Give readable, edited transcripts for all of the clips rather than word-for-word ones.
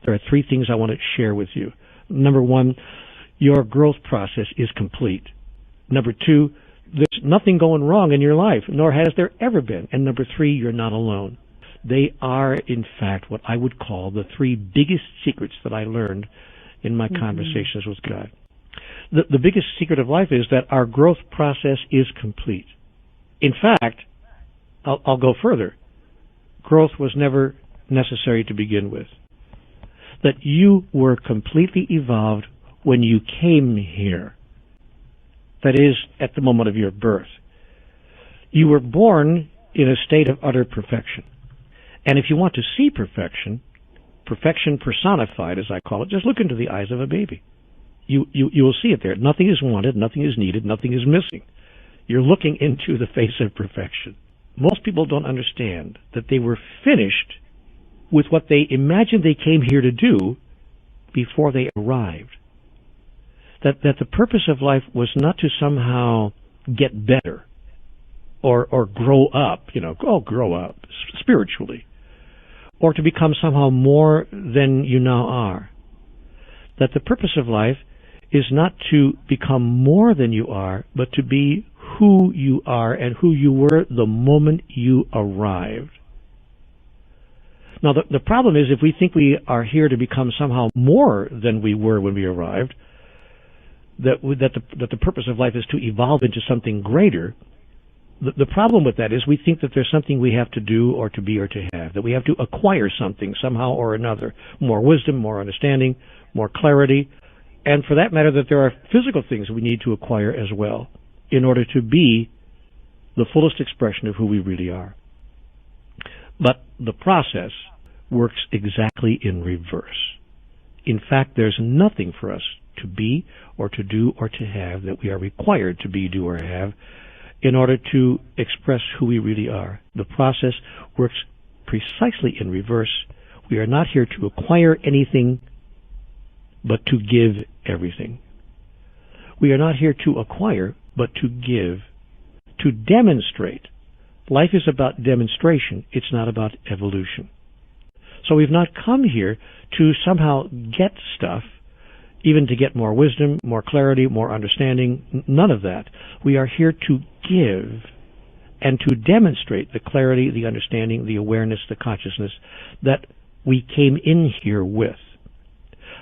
there are three things I want to share with you. Number one, your growth process is complete. Number two, there's nothing going wrong in your life, nor has there ever been. And number three, you're not alone. They are, in fact, what I would call the three biggest secrets that I learned in my conversations with God. The biggest secret of life is that our growth process is complete. In fact, I'll go further. Growth was never necessary to begin with. That you were completely evolved when you came here. That is, at the moment of your birth. You were born in a state of utter perfection. And if you want to see perfection, perfection personified, as I call it, just look into the eyes of a baby. You will see it there. Nothing is wanted, nothing is needed, nothing is missing. You're looking into the face of perfection. Most people don't understand that they were finished with what they imagined they came here to do before they arrived. That the purpose of life was not to somehow get better or grow up, grow up spiritually, or to become somehow more than you now are. That the purpose of life is not to become more than you are, but to be who you are and who you were the moment you arrived. Now, the problem is if we think we are here to become somehow more than we were when we arrived, that the purpose of life is to evolve into something greater, the problem with that is we think that there's something we have to do or to be or to have, that we have to acquire something somehow or another, more wisdom, more understanding, more clarity, and for that matter that there are physical things we need to acquire as well in order to be the fullest expression of who we really are. But the process works exactly in reverse. In fact, there's nothing for us to be or to do or to have that we are required to be, do, or have in order to express who we really are. The process works precisely in reverse. We are not here to acquire anything, but to give everything. We are not here to acquire, but to give, to demonstrate. Life is about demonstration. It's not about evolution. So we've not come here to somehow get stuff, even to get more wisdom, more clarity, more understanding, none of that. We are here to give and to demonstrate the clarity, the understanding, the awareness, the consciousness that we came in here with.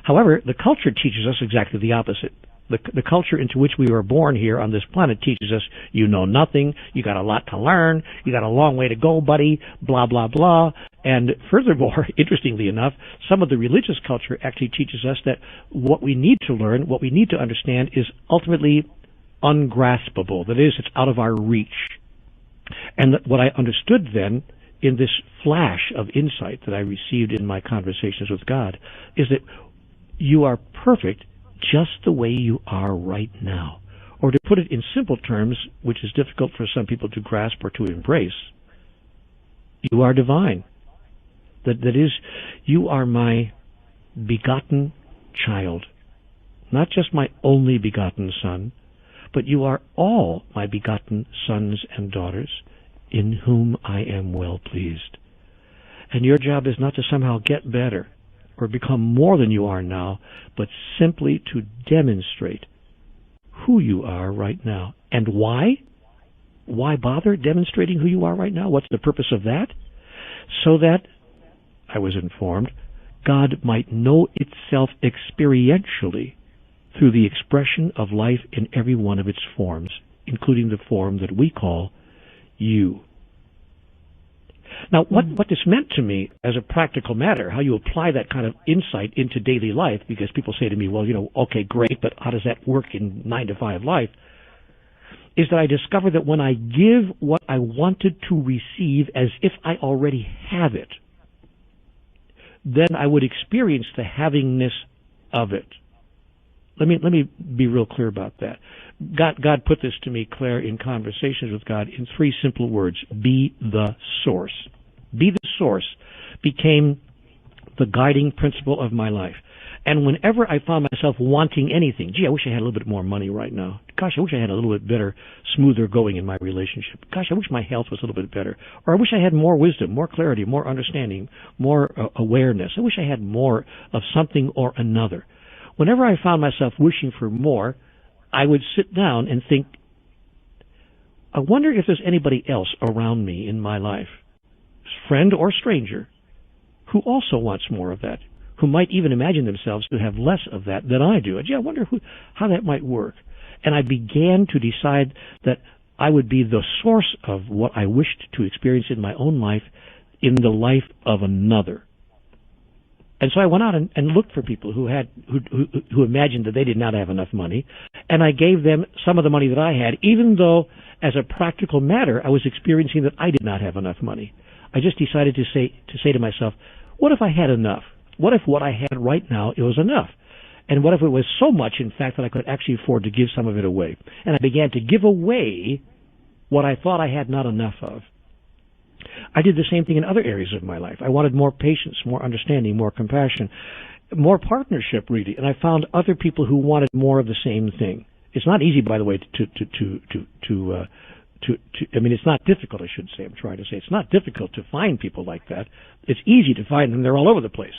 However, the culture teaches us exactly the opposite. The culture into which we were born here on this planet teaches us you know nothing, you got a lot to learn, you got a long way to go, buddy, blah, blah, blah. And furthermore, interestingly enough, some of the religious culture actually teaches us that what we need to learn, what we need to understand is ultimately ungraspable. That is, it's out of our reach. And what I understood then in this flash of insight that I received in my conversations with God is that you are perfect just the way you are right now. Or to put it in simple terms, which is difficult for some people to grasp or to embrace, you are divine. That is, you are my begotten child. Not just my only begotten son, but you are all my begotten sons and daughters in whom I am well pleased. And your job is not to somehow get better or become more than you are now, but simply to demonstrate who you are right now. And why? Why bother demonstrating who you are right now? What's the purpose of that? So that, I was informed, God might know itself experientially through the expression of life in every one of its forms, including the form that we call you. Now, what this meant to me as a practical matter, how you apply that kind of insight into daily life, because people say to me, well, okay, great, but how does that work in 9-to-5 life, is that I discovered that when I give what I wanted to receive as if I already have it, then I would experience the havingness of it. Let me be real clear about that. God put this to me, Claire, in conversations with God in 3 simple words. Be the source. Be the source became the guiding principle of my life. And whenever I found myself wanting anything, gee, I wish I had a little bit more money right now. Gosh, I wish I had a little bit better, smoother going in my relationship. Gosh, I wish my health was a little bit better. Or I wish I had more wisdom, more clarity, more understanding, more awareness. I wish I had more of something or another. Whenever I found myself wishing for more, I would sit down and think, I wonder if there's anybody else around me in my life, friend or stranger, who also wants more of that, who might even imagine themselves to have less of that than I do. And gee, I wonder how that might work. And I began to decide that I would be the source of what I wished to experience in my own life in the life of another. And so I went out and looked for people who imagined that they did not have enough money, and I gave them some of the money that I had, even though, as a practical matter, I was experiencing that I did not have enough money. I just decided to say to myself, what if I had enough? What if what I had right now it was enough? And what if it was so much, in fact, that I could actually afford to give some of it away? And I began to give away what I thought I had not enough of. I did the same thing in other areas of my life. I wanted more patience, more understanding, more compassion, more partnership, really. And I found other people who wanted more of the same thing. It's not easy, by the way, I mean, it's not difficult, I should say. I'm trying to say it's not difficult to find people like that. It's easy to find them. They're all over the place.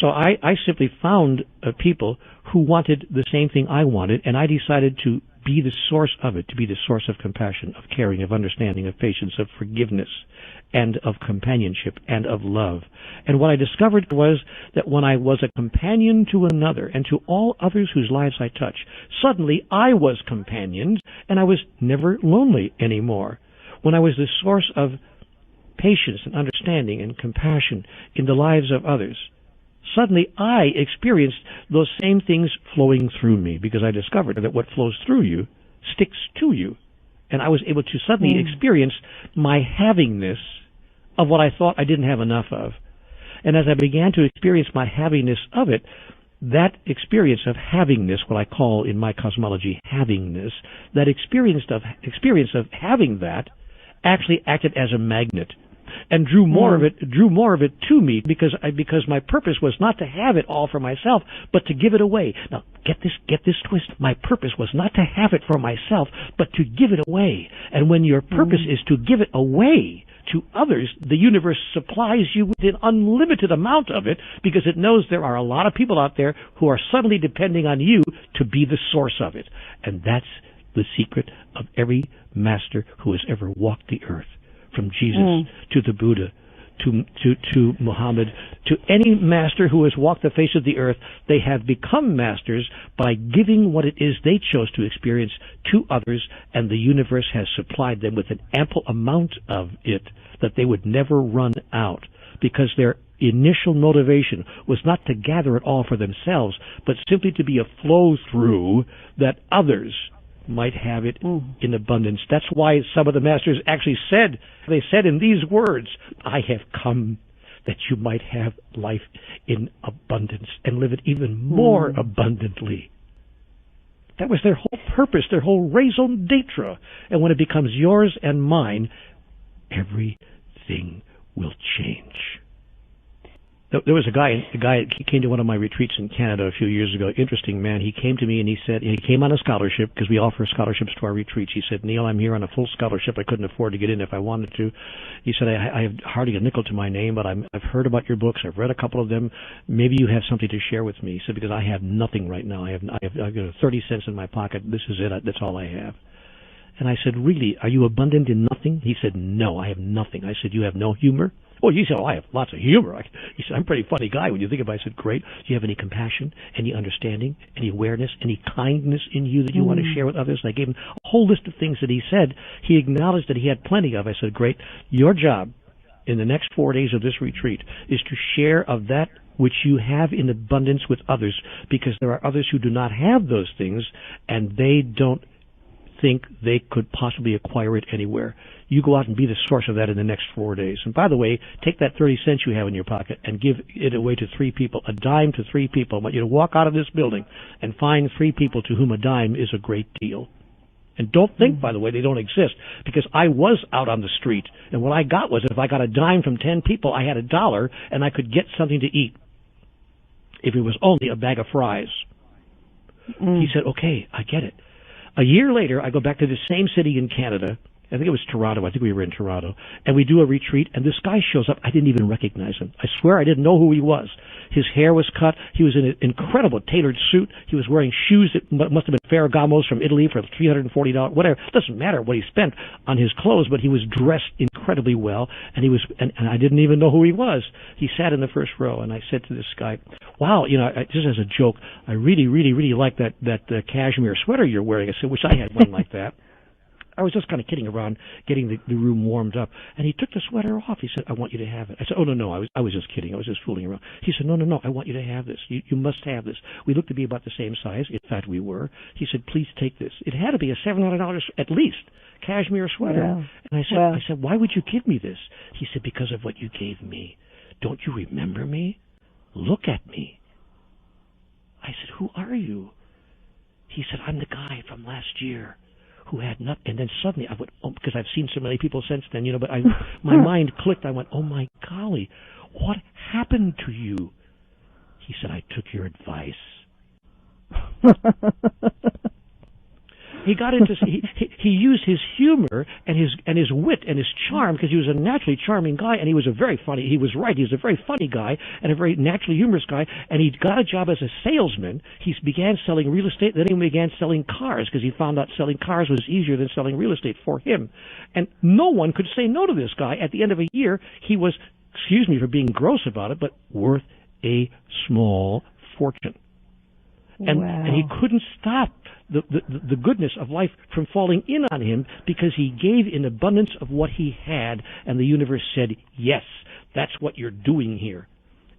So I simply found people who wanted the same thing I wanted, and I decided to be the source of it, to be the source of compassion, of caring, of understanding, of patience, of forgiveness, and of companionship, and of love. And what I discovered was that when I was a companion to another and to all others whose lives I touched, suddenly I was companioned, and I was never lonely anymore. When I was the source of patience and understanding and compassion in the lives of others, suddenly I experienced those same things flowing through me, because I discovered that what flows through you sticks to you. And I was able to suddenly experience my havingness of what I thought I didn't have enough of. And as I began to experience my havingness of it, that experience of havingness, what I call in my cosmology havingness, that experience of having that actually acted as a magnet and drew more of it to me, because my purpose was not to have it all for myself, but to give it away. Now, get this twist. My purpose was not to have it for myself, but to give it away. And when your purpose is to give it away to others, the universe supplies you with an unlimited amount of it, because it knows there are a lot of people out there who are suddenly depending on you to be the source of it. And that's the secret of every master who has ever walked the earth. From Jesus to the Buddha, to Muhammad, to any master who has walked the face of the earth, they have become masters by giving what it is they chose to experience to others, and the universe has supplied them with an ample amount of it that they would never run out, because their initial motivation was not to gather it all for themselves, but simply to be a flow-through that others might have it in abundance. That's why some of the masters actually said in these words, I have come that you might have life in abundance and live it even more abundantly. That was their whole purpose, their whole raison d'etre. And when it becomes yours and mine, everything will change. There was a guy, he came to one of my retreats in Canada a few years ago, interesting man. He came to me and he said, he came on a scholarship, because we offer scholarships to our retreats. He said, Neale, I'm here on a full scholarship. I couldn't afford to get in if I wanted to. He said, I have hardly a nickel to my name, but I've heard about your books. I've read a couple of them. Maybe you have something to share with me. He said, because I have nothing right now. I've got 30 cents in my pocket. This is it. That's all I have. And I said, really, are you abundant in nothing? He said, no, I have nothing. I said, you have no humor? Oh, he said, I have lots of humor. He said, I'm a pretty funny guy when you think about it. I said, great. Do you have any compassion, any understanding, any awareness, any kindness in you that you want to share with others? And I gave him a whole list of things that he said. He acknowledged that he had plenty of. I said, great. Your job in the next 4 days of this retreat is to share of that which you have in abundance with others, because there are others who do not have those things, and they don't think they could possibly acquire it anywhere. You go out and be the source of that in the next 4 days. And by the way, take that 30 cents you have in your pocket and give it away to 3 people, a dime to 3 people. I want you to walk out of this building and find 3 people to whom a dime is a great deal. And don't think, by the way, they don't exist, because I was out on the street, and what I got was, if I got a dime from 10 people, I had $1, and I could get something to eat. if it was only a bag of fries. He said, okay, I get it. A year later, I go back to the same city in Canada. I think it was Toronto. I think we were in Toronto. And we do a retreat, and this guy shows up. I didn't even recognize him. I swear I didn't know who he was. His hair was cut. He was in an incredible tailored suit. He was wearing shoes that must have been Ferragamos from Italy for $340, whatever. It doesn't matter what he spent on his clothes, but he was dressed incredibly well, and and I didn't even know who he was. He sat in the first row, and I said to this guy, wow, just as a joke, I really, really, really like that cashmere sweater you're wearing. I said, wish I had one like that. I was just kind of kidding around, getting the room warmed up. And he took the sweater off. He said, I want you to have it. I said, oh, no, I was just kidding. I was just fooling around. He said, no, I want you to have this. You must have this. We looked to be about the same size. In fact, we were. He said, please take this. It had to be a $700 at least cashmere sweater. Yeah. And I said, why would you give me this? He said, because of what you gave me. Don't you remember me? Look at me. I said, who are you? He said, I'm the guy from last year who had nothing. And then suddenly I went, because I've seen so many people since then, but my mind clicked. I went, oh my golly, what happened to you? He said, I took your advice. He got into he used his humor and his wit and his charm, because he was a naturally charming guy, and he was a very funny guy and a very naturally humorous guy, and he got a job as a salesman. He began selling real estate, then he began selling cars, because he found out selling cars was easier than selling real estate for him. And no one could say no to this guy. At the end of a year, he was, excuse me for being gross about it, but worth a small fortune. And he couldn't stop the goodness of life from falling in on him, because he gave in abundance of what he had, and the universe said, yes, that's what you're doing here.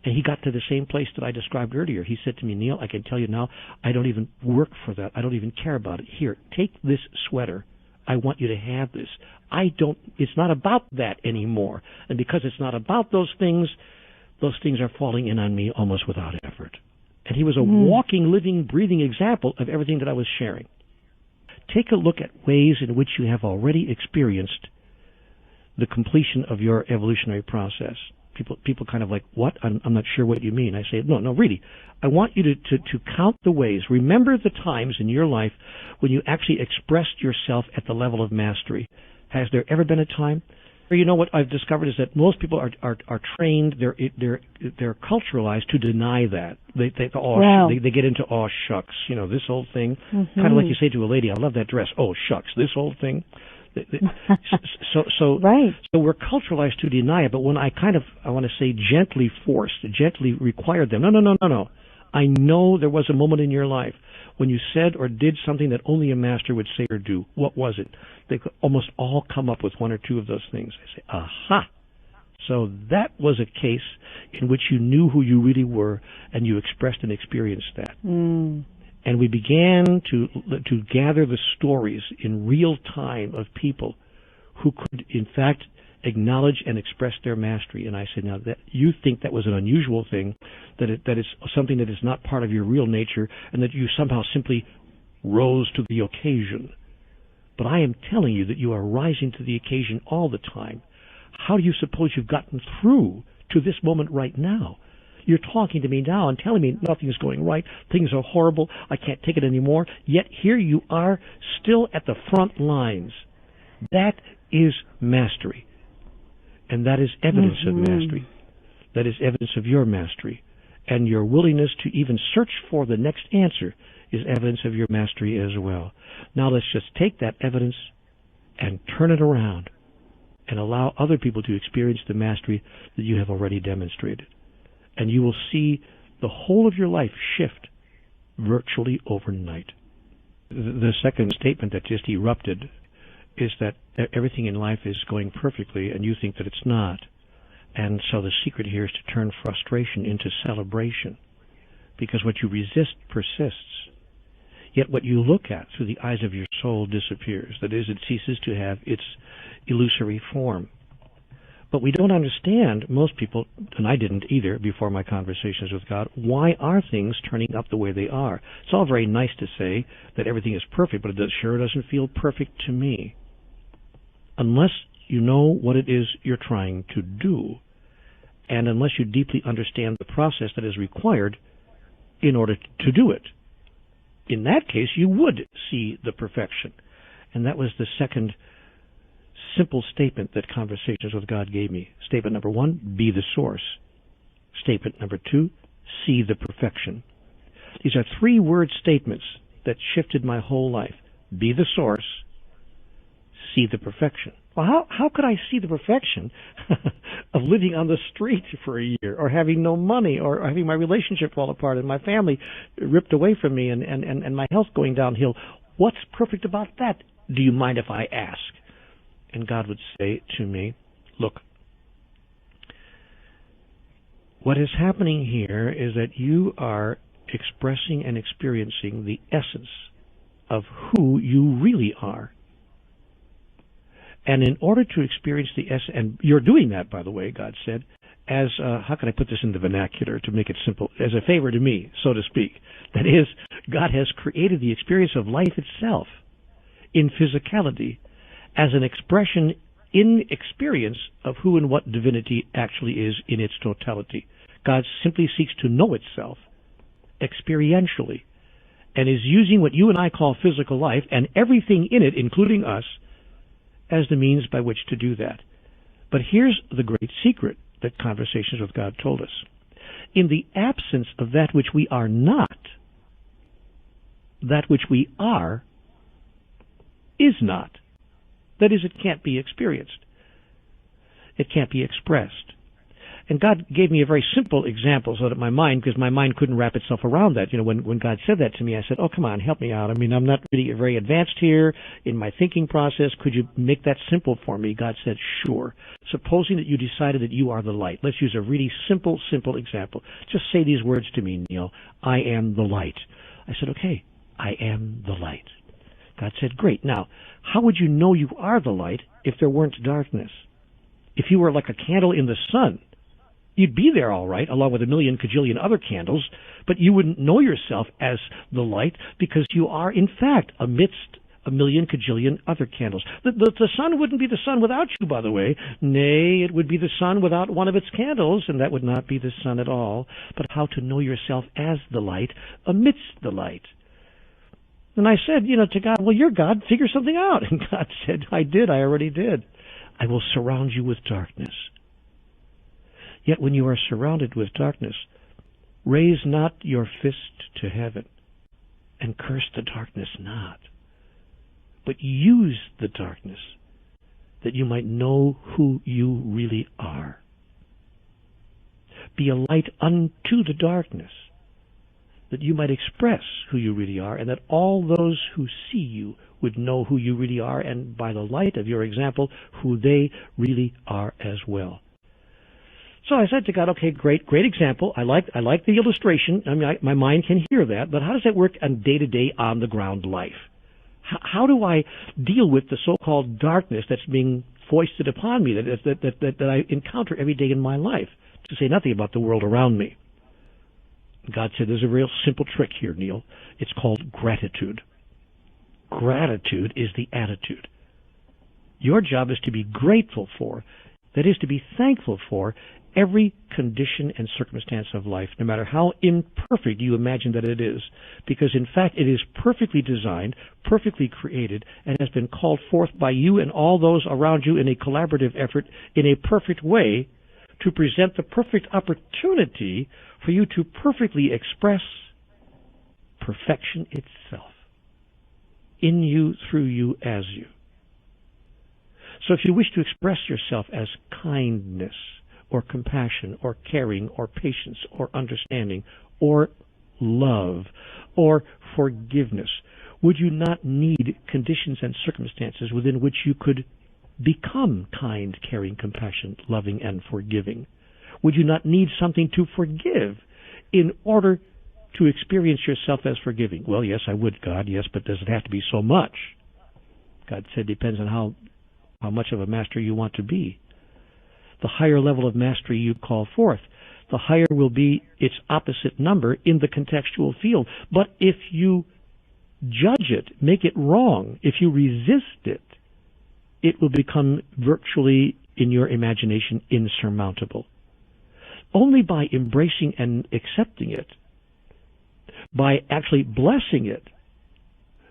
And he got to the same place that I described earlier. He said to me, Neale, I can tell you now, I don't even work for that. I don't even care about it. Here, take this sweater. I want you to have this. It's not about that anymore. And because it's not about those things are falling in on me almost without effort. And he was a walking, living, breathing example of everything that I was sharing. Take a look at ways in which you have already experienced the completion of your evolutionary process. People kind of like, what? I'm not sure what you mean. I say, no, really. I want you to count the ways. Remember the times in your life when you actually expressed yourself at the level of mastery. Has there ever been a time? You know, what I've discovered is that most people are trained, they're culturalized to deny that. They get into, oh shucks, this old thing. Kind of like you say to a lady, I love that dress. Oh shucks, this old thing. So we're culturalized to deny it. But when I want to say gently required them. No. I know there was a moment in your life when you said or did something that only a master would say or do. What was it? They could almost all come up with one or two of those things. I say, aha. So that was a case in which you knew who you really were, and you expressed and experienced that. And we began to gather the stories in real time of people who could, in fact, acknowledge and express their mastery. And I said, now, that you think that was an unusual thing, that is something that is not part of your real nature, and that you somehow simply rose to the occasion. But I am telling you that you are rising to the occasion all the time. How do you suppose you've gotten through to this moment right now? You're talking to me now and telling me nothing's going right, things are horrible, I can't take it anymore, yet here you are still at the front lines. That is mastery. And that is evidence of mastery. That is evidence of your mastery. And your willingness to even search for the next answer is evidence of your mastery as well. Now let's just take that evidence and turn it around and allow other people to experience the mastery that you have already demonstrated. And you will see the whole of your life shift virtually overnight. The second statement that just erupted is that everything in life is going perfectly and you think that it's not. And so the secret here is to turn frustration into celebration, because what you resist persists. Yet what you look at through the eyes of your soul disappears. That is, it ceases to have its illusory form. But we don't understand, most people, and I didn't either before my conversations with God, why are things turning up the way they are? It's all very nice to say that everything is perfect, but it sure doesn't feel perfect to me. Unless you know what it is you're trying to do, and unless you deeply understand the process that is required, in order to do it. In that case, you would see the perfection. And that was the second simple statement that Conversations with God gave me. Statement number 1, be the source. Statement number 2, see the perfection. These are 3-word statements that shifted my whole life. Be the source, see the perfection. Well, how could I see the perfection of living on the street for a year, or having no money, or having my relationship fall apart and my family ripped away from me, and my health going downhill? What's perfect about that? Do you mind if I ask? And God would say to me, look, what is happening here is that you are expressing and experiencing the essence of who you really are. And in order to experience the essence, and you're doing that, by the way, God said, as, how can I put this in the vernacular to make it simple, as a favor to me, so to speak. That is, God has created the experience of life itself in physicality as an expression in experience of who and what divinity actually is in its totality. God simply seeks to know itself experientially, and is using what you and I call physical life and everything in it, including us, as the means by which to do that. But here's the great secret that Conversations with God told us. In the absence of that which we are not, that which we are is not. That is, it can't be experienced. It can't be expressed. And God gave me a very simple example so that my mind, because my mind couldn't wrap itself around that. You know, when God said that to me, I said, oh, come on, help me out. I mean, I'm not really very advanced here in my thinking process. Could you make that simple for me? God said, sure. Supposing that you decided that you are the light. Let's use a really simple example. Just say these words to me, Neale. I am the light. I said, okay, I am the light. God said, great. Now, how would you know you are the light if there weren't darkness? If you were like a candle in the sun, you'd be there all right, along with a million cajillion other candles, but you wouldn't know yourself as the light because you are, in fact, amidst a million cajillion other candles. The sun wouldn't be the sun without you, by the way. Nay, it would be the sun without one of its candles, and that would not be the sun at all. But how to know yourself as the light amidst the light. And I said, to God, well, you're God, figure something out. And God said, I already did. I will surround you with darkness. Yet when you are surrounded with darkness, raise not your fist to heaven, and curse the darkness not, but use the darkness, that you might know who you really are. Be a light unto the darkness, that you might express who you really are, and that all those who see you would know who you really are, and by the light of your example, who they really are as well. So I said to God, okay, great example. I like the illustration. I mean, my mind can hear that, but how does that work on day-to-day, on-the-ground life? How do I deal with the so-called darkness that's being foisted upon me, that I encounter every day in my life, to say nothing about the world around me? God said, there's a real simple trick here, Neale. It's called gratitude. Gratitude is the attitude. Your job is to be grateful for, that is, to be thankful for, every condition and circumstance of life, no matter how imperfect you imagine that it is, because in fact it is perfectly designed, perfectly created, and has been called forth by you and all those around you in a collaborative effort in a perfect way to present the perfect opportunity for you to perfectly express perfection itself in you, through you, as you. So if you wish to express yourself as kindness, or compassion, or caring, or patience, or understanding, or love, or forgiveness, would you not need conditions and circumstances within which you could become kind, caring, compassionate, loving, and forgiving? Would you not need something to forgive in order to experience yourself as forgiving? Well, yes, I would, God, yes, but does it have to be so much? God said, depends on how much of a master you want to be. The higher level of mastery you call forth, the higher will be its opposite number in the contextual field. But if you judge it, make it wrong, if you resist it, it will become virtually, in your imagination, insurmountable. Only by embracing and accepting it by actually blessing it,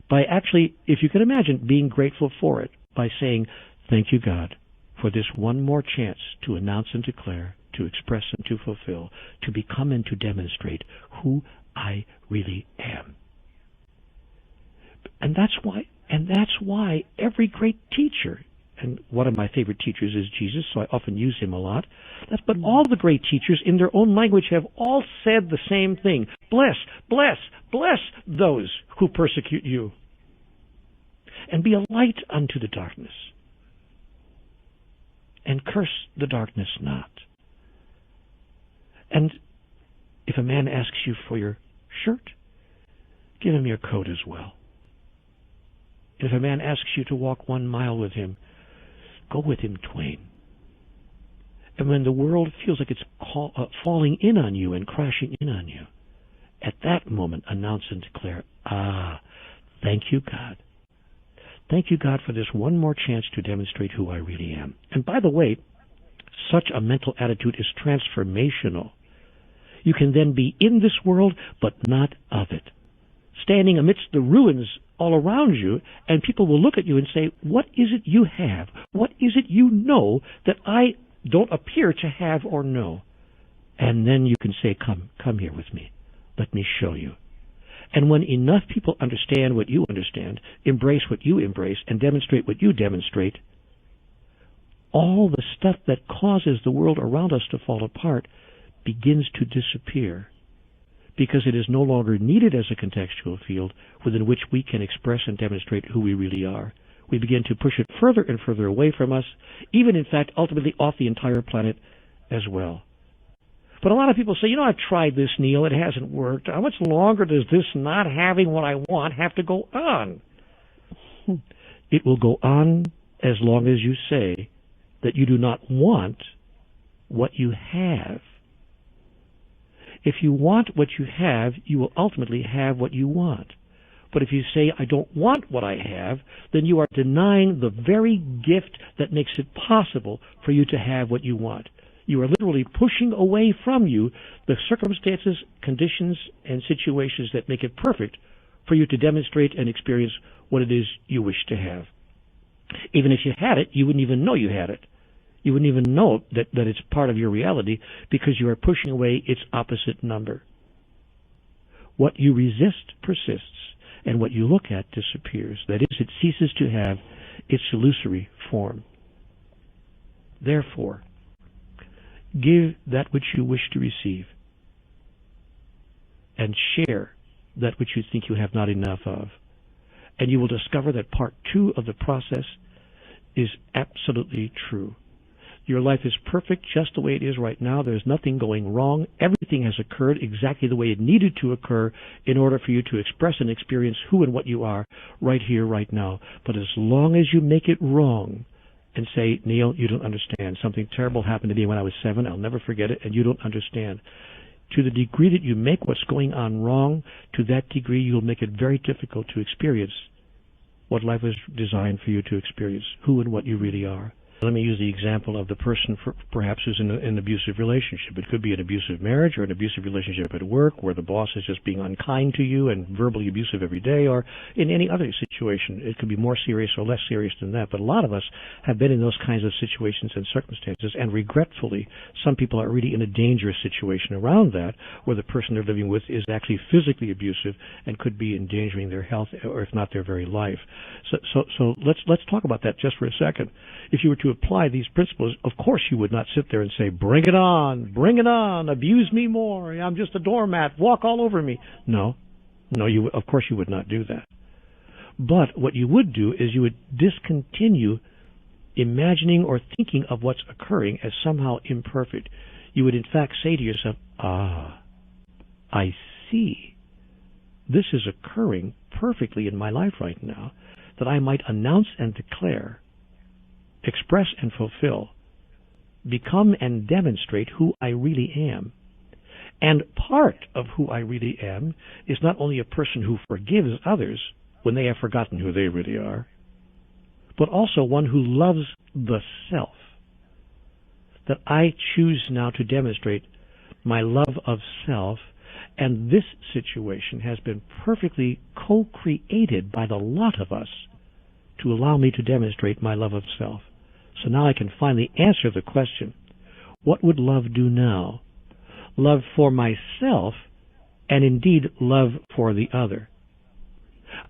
by actually, if you can imagine, being grateful for it, by saying, thank you, God, for this one more chance to announce and declare, to express and to fulfill, to become and to demonstrate who I really am. And that's why every great teacher, and one of my favorite teachers is Jesus, so I often use him a lot, but all the great teachers in their own language have all said the same thing. Bless, bless, bless those who persecute you, and be a light unto the darkness, and curse the darkness not. And if a man asks you for your shirt, give him your coat as well. If a man asks you to walk 1 mile with him, go with him twain. And when the world feels like it's falling in on you and crashing in on you, at that moment announce and declare, thank you, God. Thank you, God, for this one more chance to demonstrate who I really am. And by the way, such a mental attitude is transformational. You can then be in this world, but not of it. Standing amidst the ruins all around you, and people will look at you and say, what is it you have? What is it you know that I don't appear to have or know? And then you can say, come here with me. Let me show you. And when enough people understand what you understand, embrace what you embrace, and demonstrate what you demonstrate, all the stuff that causes the world around us to fall apart begins to disappear, because it is no longer needed as a contextual field within which we can express and demonstrate who we really are. We begin to push it further and further away from us, even in fact ultimately off the entire planet as well. But a lot of people say, I've tried this, Neale, it hasn't worked. How much longer does this not having what I want have to go on? It will go on as long as you say that you do not want what you have. If you want what you have, you will ultimately have what you want. But if you say, I don't want what I have, then you are denying the very gift that makes it possible for you to have what you want. You are literally pushing away from you the circumstances, conditions, and situations that make it perfect for you to demonstrate and experience what it is you wish to have. Even if you had it, you wouldn't even know you had it. You wouldn't even know that it's part of your reality, because you are pushing away its opposite number. What you resist persists, and what you look at disappears. That is, it ceases to have its illusory form. Therefore, give that which you wish to receive, and share that which you think you have not enough of. And you will discover that part 2 of the process is absolutely true. Your life is perfect just the way it is right now. There's nothing going wrong. Everything has occurred exactly the way it needed to occur in order for you to express and experience who and what you are right here, right now. But as long as you make it wrong and say, Neale, you don't understand. Something terrible happened to me when I was 7. I'll never forget it, and you don't understand. To the degree that you make what's going on wrong, to that degree you'll make it very difficult to experience what life was designed for you to experience, who and what you really are. Let me use the example of the person perhaps who's in an abusive relationship. It could be an abusive marriage or an abusive relationship at work where the boss is just being unkind to you and verbally abusive every day, or in any other situation. It could be more serious or less serious than that. But a lot of us have been in those kinds of situations and circumstances, and regretfully, some people are really in a dangerous situation around that, where the person they're living with is actually physically abusive and could be endangering their health, or if not their very life. So let's talk about that just for a second. If you were to apply these principles, of course you would not sit there and say, bring it on, abuse me more, I'm just a doormat, walk all over me. No, of course you would not do that. But what you would do is you would discontinue imagining or thinking of what's occurring as somehow imperfect. You would in fact say to yourself, I see. This is occurring perfectly in my life right now, that I might announce and declare, express and fulfill, become and demonstrate who I really am. And part of who I really am is not only a person who forgives others when they have forgotten who they really are, but also one who loves the self. That I choose now to demonstrate my love of self And this situation has been perfectly co-created by the lot of us to allow me to demonstrate my love of self. So now I can finally answer the question, what would love do now? Love for myself, and indeed love for the other.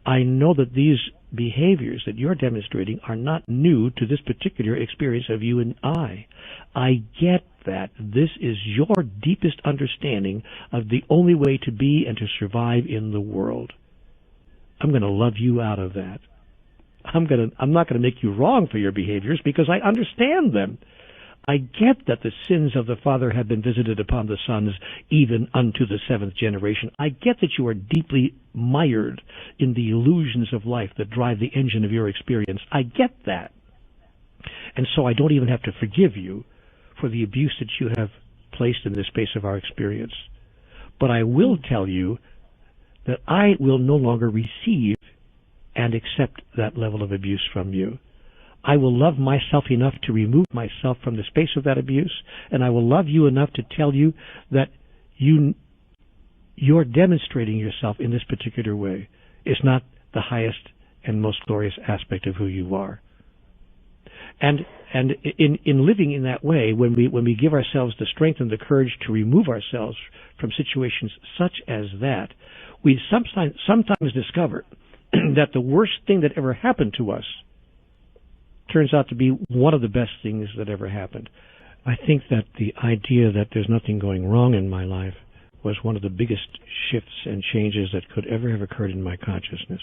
I know that these behaviors that you're demonstrating are not new to this particular experience of you and I. I get that. This is your deepest understanding of the only way to be and to survive in the world. I'm going to love you out of that. I'm not going to make you wrong for your behaviors because I understand them. I get that the sins of the father have been visited upon the sons, even unto the seventh generation. I get that you are deeply mired in the illusions of life that drive the engine of your experience. I get that. And so I don't even have to forgive you for the abuse that you have placed in the space of our experience. But I will tell you that I will no longer receive and accept that level of abuse from you. I will love myself enough to remove myself from the space of that abuse, and I will love you enough to tell you that you're demonstrating yourself in this particular way is not the highest and most glorious aspect of who you are. And in living in that way, when we give ourselves the strength and the courage to remove ourselves from situations such as that, we sometimes discover that the worst thing that ever happened to us turns out to be one of the best things that ever happened. I think that the idea that there's nothing going wrong in my life was one of the biggest shifts and changes that could ever have occurred in my consciousness.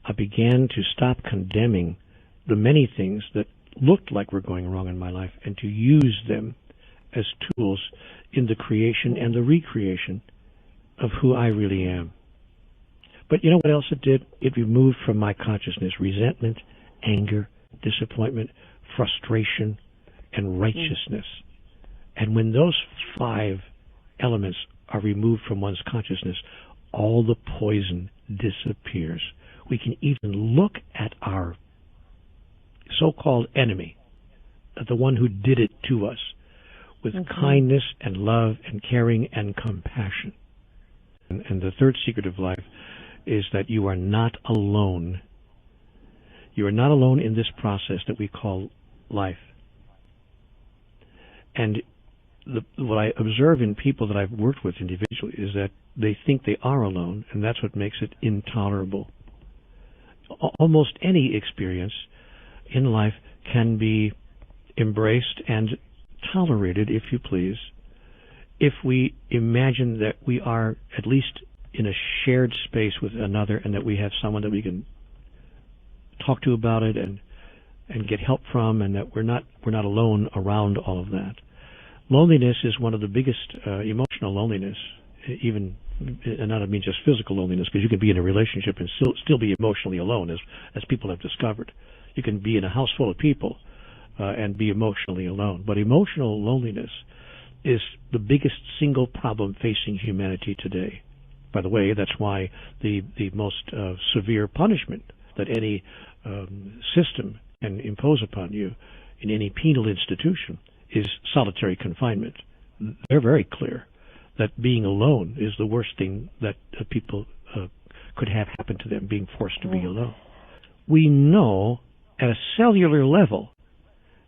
I began to stop condemning the many things that looked like were going wrong in my life and to use them as tools in the creation and the recreation of who I really am. But you know what else it did? It removed from my consciousness resentment, anger, disappointment, frustration, and righteousness. And when those 5 elements are removed from one's consciousness, all the poison disappears. We can even look at our so-called enemy, at the one who did it to us, with kindness and love and caring and compassion. And the third secret of life is that you are not alone. You are not alone in this process that we call life. And what I observe in people that I've worked with individually is that they think they are alone, and that's what makes it intolerable. Almost any experience in life can be embraced and tolerated, if you please, if we imagine that we are at least in a shared space with another and that we have someone that we can talk to about it and get help from, and that we're not alone around all of that. Loneliness is one of the biggest emotional loneliness, even, and I don't mean just physical loneliness, because you can be in a relationship and still be emotionally alone, as people have discovered. You can be in a house full of people and be emotionally alone. But emotional loneliness is the biggest single problem facing humanity today. By the way, that's why the most severe punishment that any system can impose upon you in any penal institution is solitary confinement. They're very clear that being alone is the worst thing that people could have happen to them, being forced to be alone. We know at a cellular level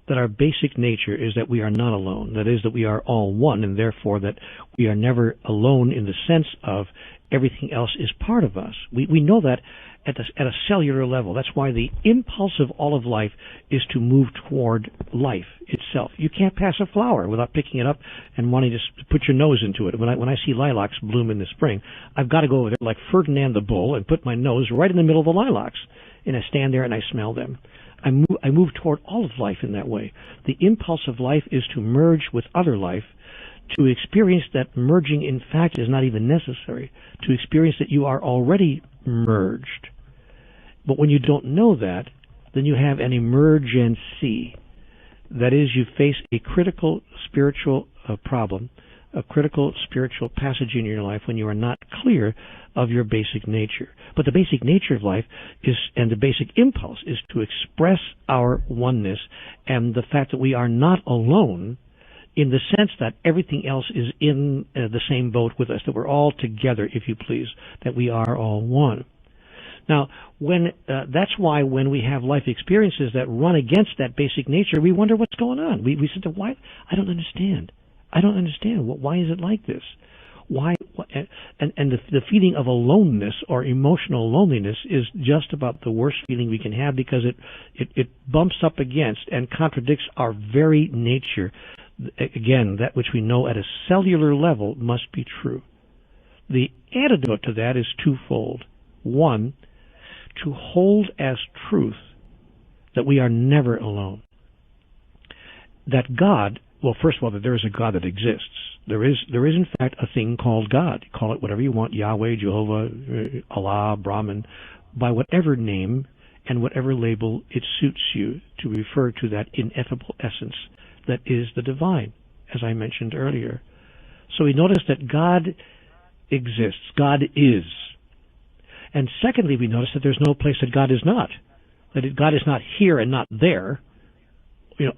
that our basic nature is that we are not alone. That is, that we are all one, and therefore that we are never alone in the sense of everything else is part of us. We know that at a cellular level. That's why the impulse of all of life is to move toward life itself. You can't pass a flower without picking it up and wanting to put your nose into it. When I see lilacs bloom in the spring, I've got to go over there like Ferdinand the Bull and put my nose right in the middle of the lilacs. And I stand there and I smell them. I move toward all of life in that way. The impulse of life is to merge with other life, to experience that merging, in fact, is not even necessary, to experience that you are already merged. But when you don't know that, then you have an emergency. That is, you face a critical spiritual problem, a critical spiritual passage in your life when you are not clear of your basic nature. But the basic nature of life is, and the basic impulse is to express our oneness, and the fact that we are not alone in the sense that everything else is in the same boat with us, that we're all together, if you please, that we are all one. Now, that's why when we have life experiences that run against that basic nature, we wonder what's going on. We say, why? I don't understand. I don't understand. Why is it like this? Why? And the feeling of aloneness or emotional loneliness is just about the worst feeling we can have, because it bumps up against and contradicts our very nature. Again, that which we know at a cellular level must be true. The antidote to that is twofold. One, to hold as truth that we are never alone. That God, well, first of all, that there is a God that exists. There is in fact a thing called God. Call it whatever you want, Yahweh, Jehovah, Allah, Brahman, by whatever name and whatever label it suits you to refer to that ineffable essence that is the divine, as I mentioned earlier. So we notice that God exists. God is. And secondly, we notice that there's no place that God is not. That God is not here and not there,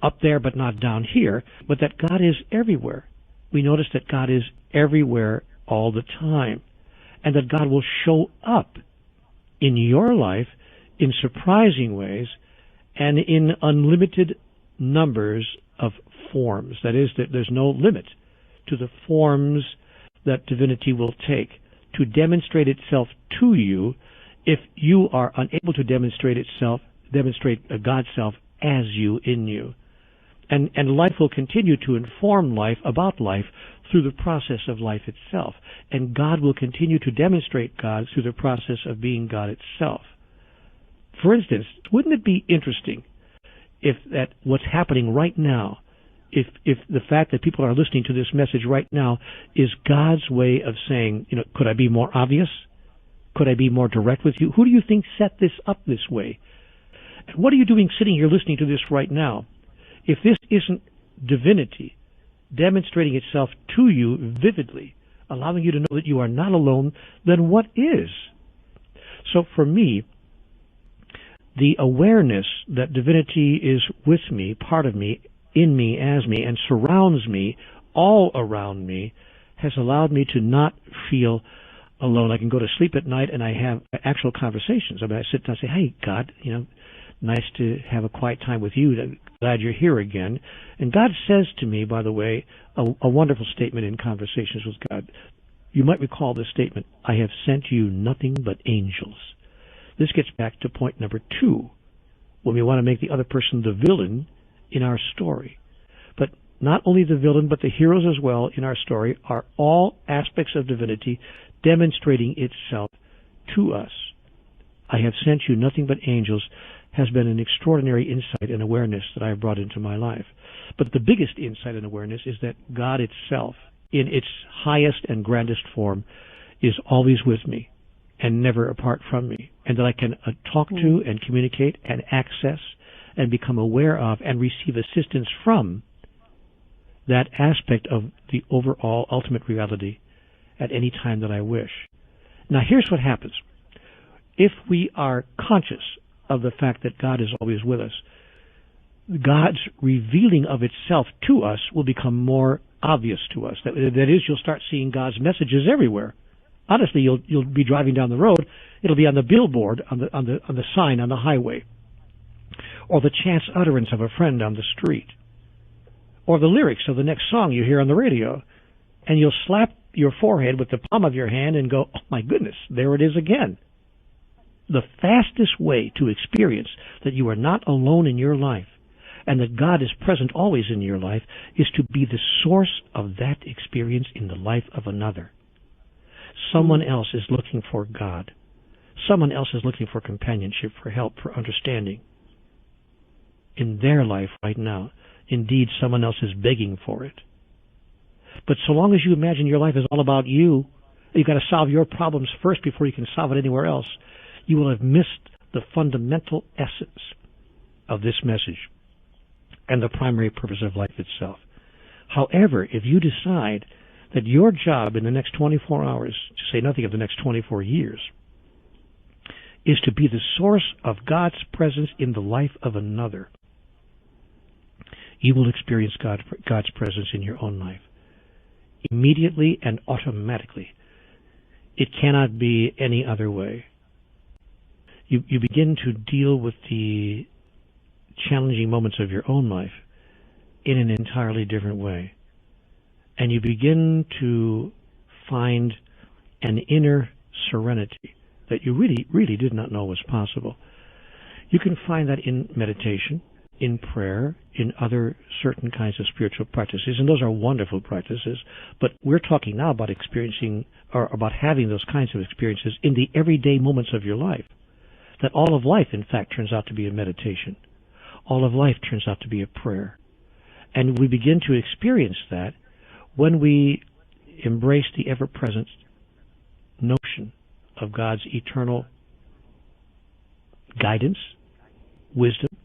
up there but not down here, but that God is everywhere. We notice that God is everywhere all the time, and that God will show up in your life in surprising ways and in unlimited numbers of forms. That is, that there's no limit to the forms that divinity will take to demonstrate itself to you if you are unable to demonstrate God's self as you, in you. And life will continue to inform life about life through the process of life itself. And God will continue to demonstrate God through the process of being God itself. For instance, wouldn't it be interesting if that what's happening right now, if the fact that people are listening to this message right now is God's way of saying, could I be more obvious? Could I be more direct with you? Who do you think set this up this way? And what are you doing sitting here listening to this right now? If this isn't divinity demonstrating itself to you vividly, allowing you to know that you are not alone, then what is? So for me, the awareness that divinity is with me, part of me, in me, as me, and surrounds me, all around me, has allowed me to not feel alone. I can go to sleep at night and I have actual conversations. I sit down and say, hey, God, nice to have a quiet time with you. Glad you're here again. And God says to me, by the way, a wonderful statement in Conversations with God. You might recall this statement, I have sent you nothing but angels. This gets back to point number 2, when we want to make the other person the villain in our story. But not only the villain, but the heroes as well in our story are all aspects of divinity demonstrating itself to us. I have sent you nothing but angels has been an extraordinary insight and awareness that I have brought into my life. But the biggest insight and awareness is that God itself, in its highest and grandest form, is always with me and never apart from me, and that I can talk to and communicate and access and become aware of and receive assistance from that aspect of the overall ultimate reality at any time that I wish. Now here's what happens. If we are conscious of the fact that God is always with us, God's revealing of itself to us will become more obvious to us. That is, you'll start seeing God's messages everywhere. Honestly, you'll be driving down the road, it'll be on the billboard, on the sign on the highway, or the chance utterance of a friend on the street, or the lyrics of the next song you hear on the radio, and you'll slap your forehead with the palm of your hand and go, oh my goodness, there it is again. The fastest way to experience that you are not alone in your life and that God is present always in your life is to be the source of that experience in the life of another. Someone else is looking for God. Someone else is looking for companionship, for help, for understanding in their life right now. Indeed, someone else is begging for it. But so long as you imagine your life is all about you, you've got to solve your problems first before you can solve it anywhere else, you will have missed the fundamental essence of this message and the primary purpose of life itself. However, if you decide that your job in the next 24 hours, to say nothing of the next 24 years, is to be the source of God's presence in the life of another, you will experience God's presence in your own life. Immediately and automatically. It cannot be any other way. You begin to deal with the challenging moments of your own life in an entirely different way. And you begin to find an inner serenity that you really did not know was possible. You can find that in meditation, in prayer, in other certain kinds of spiritual practices, and those are wonderful practices, but we're talking now about experiencing, or about having those kinds of experiences in the everyday moments of your life. That all of life, in fact, turns out to be a meditation. All of life turns out to be a prayer. And we begin to experience that when we embrace the ever-present notion of God's eternal guidance, wisdom,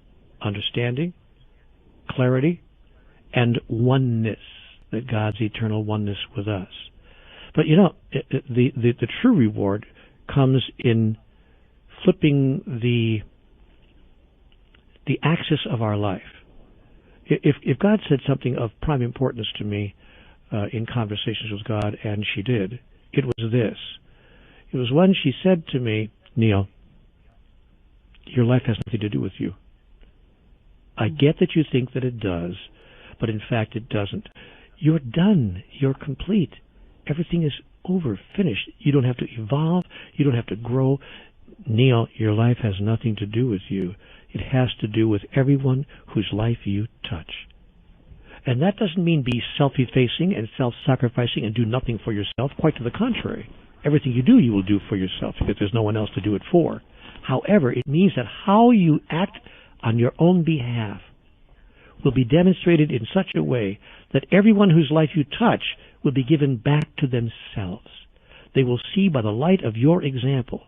understanding, clarity, and oneness, that God's eternal oneness with us. But the true reward comes in flipping the axis of our life. If God said something of prime importance to me in conversations with God, and she did, it was this. It was when she said to me, Neale, your life has nothing to do with you. I get that you think that it does, but in fact it doesn't. You're done. You're complete. Everything is over, finished. You don't have to evolve. You don't have to grow. Neale, your life has nothing to do with you. It has to do with everyone whose life you touch. And that doesn't mean be self-effacing and self-sacrificing and do nothing for yourself. Quite to the contrary. Everything you do, you will do for yourself because there's no one else to do it for. However, it means that how you act on your own behalf will be demonstrated in such a way that everyone whose life you touch will be given back to themselves. They will see by the light of your example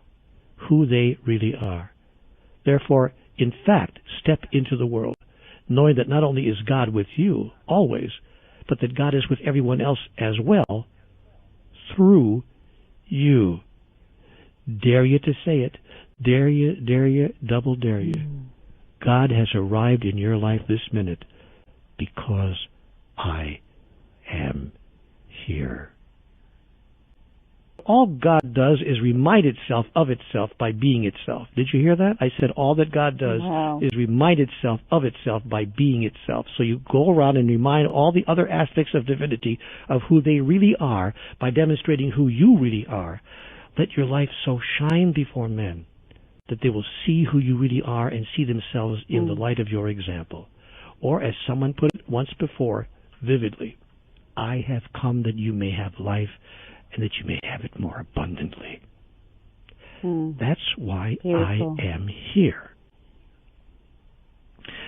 who they really are. Therefore, in fact, step into the world, knowing that not only is God with you, always, but that God is with everyone else as well, through you. Dare you to say it. Dare you, double dare you. God has arrived in your life this minute because I am here. All God does is remind itself of itself by being itself. Did you hear that? I said all that God does is remind itself of itself by being itself. So you go around and remind all the other aspects of divinity of who they really are by demonstrating who you really are. Let your life so shine before men that they will see who you really are and see themselves in the light of your example. Or as someone put it once before, vividly, I have come that you may have life and that you may have it more abundantly. That's why Beautiful. I am here.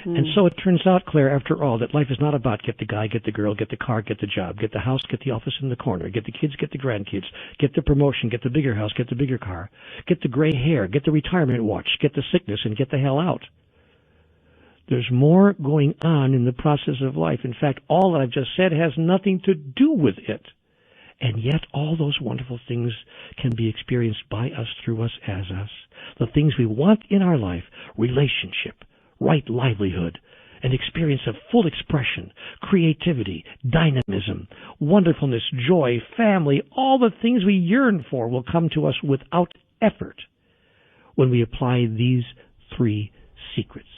And so it turns out, Claire, after all, that life is not about get the guy, get the girl, get the car, get the job, get the house, get the office in the corner, get the kids, get the grandkids, get the promotion, get the bigger house, get the bigger car, get the gray hair, get the retirement watch, get the sickness, and get the hell out. There's more going on in the process of life. In fact, all that I've just said has nothing to do with it. And yet all those wonderful things can be experienced by us, through us, as us. The things we want in our life, relationship, right livelihood, an experience of full expression, creativity, dynamism, wonderfulness, joy, family, all the things we yearn for will come to us without effort when we apply these three secrets.